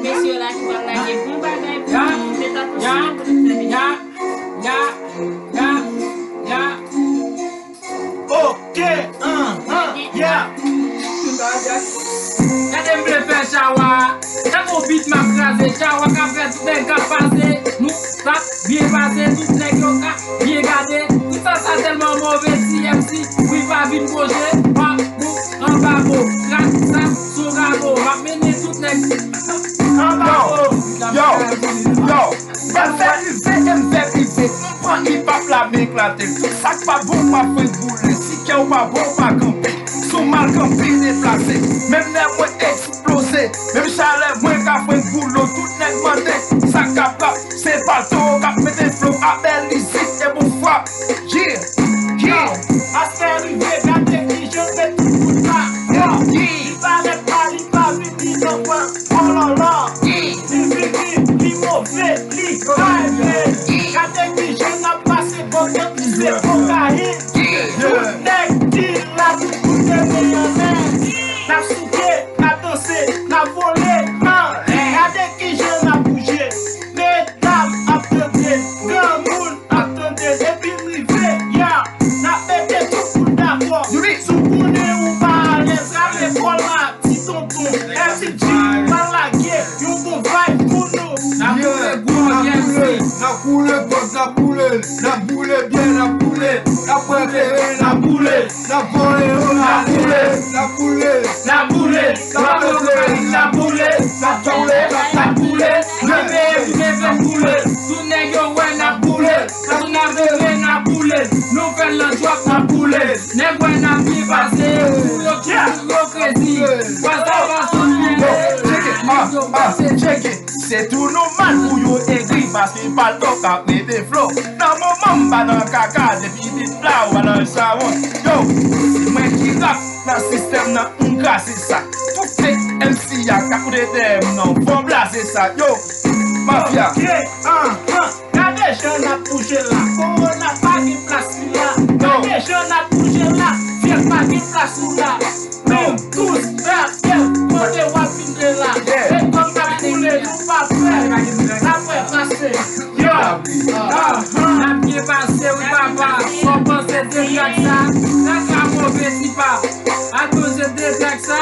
Messieurs là qui parlent là, bon bagay pour Ok, yeah. Gade mble fè chawa, nan mou bit ma krasè, chawa ka fè tout nek ka pase, nou sak bien pase, tout nek yo ka bien gade, tout sa telman mouve si MC, oui pa vin proje, pa mou an babo, krak sa sou rago, ma mene tout nek an babo. Yo, ban fè rive, m fè rive, m pran hip hop la m'eklate, tout sak pa bon pa fè boule, si kè ou pa bon pa kampe, sou mal kampe deplase, mèm nè mwen eksplose, mèm chale mwen ka fè boulot, tout nèk mande, sak kap kap, se pato, kap mette flow, apel isit, e mou fwa, yeah, Aske rive, gade ki je fè tout pou ta. Li pare pa, li pa vini nan fwen, oh la la. Li vini, li mouve, li kaive. Gade ki je nan pase bon yon ki se pokahi. Tout nek di la tout koute meyonnen. Na souke, na danse, na vole, nan. Gade ki je nan bouje, mesdames attendez, grand moun attendez, epi rive, ya. Na pete tout pou d'akor. Sou koune ou pa alez, rame kola, ti tonton, FCG, palage, yon bon vibe pou nou. Na boule gros, na boule bien, na boule, na préféré, na boule, na volé, na boule, na boule, na boule, na boule, na boule, tout nèg yo wè na boule, tout na vere na boule, nou fè le drop na boule, nèg wè na pi passé, yo crazy, pas son check it, c'est tout normal pour yo écrit parce qu'il parle donc à des flow. Dans mon moment, dans le caca, depuis des plats ou dans le savon. Yo, c'est moi qui rap dans le système, dans un gars, c'est ça. Tout fait MC, y'a qu'à couper des non, bon blas, c'est ça. Yo, mafia. Gade jen a bouje la, corona pa ki plas la. Gade jen a bouje la, fiel pa ki plas la. Nous tous, kote wap vinde la. E kom na boule, nou pa fè, la fè pase. na bien passé ou papa, on pense de ça, na ka mauvais si pas, à cause de ça,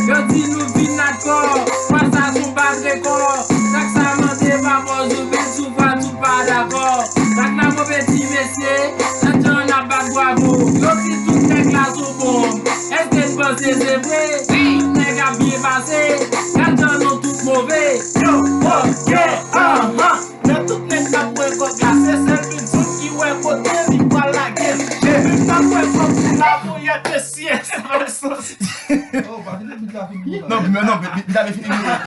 yo di nous vin d'accord, pas ça son pas d'accord, ça mande pas moi je vais souvent tout pas d'accord, ça na mauvais petit messieurs, ça j'en a pas bravo, yo si tout nèg la sont bon, est-ce que tu penses c'est vrai, tout nèg a bien passé, ça j'en ont tout mauvais, Yo, ok, nan tout nek ka pwen kot la, se sel bin zon ki wè kote li kwa la gen. Bin ka pwen kot la pou yete siye. Non, mais il avait fini.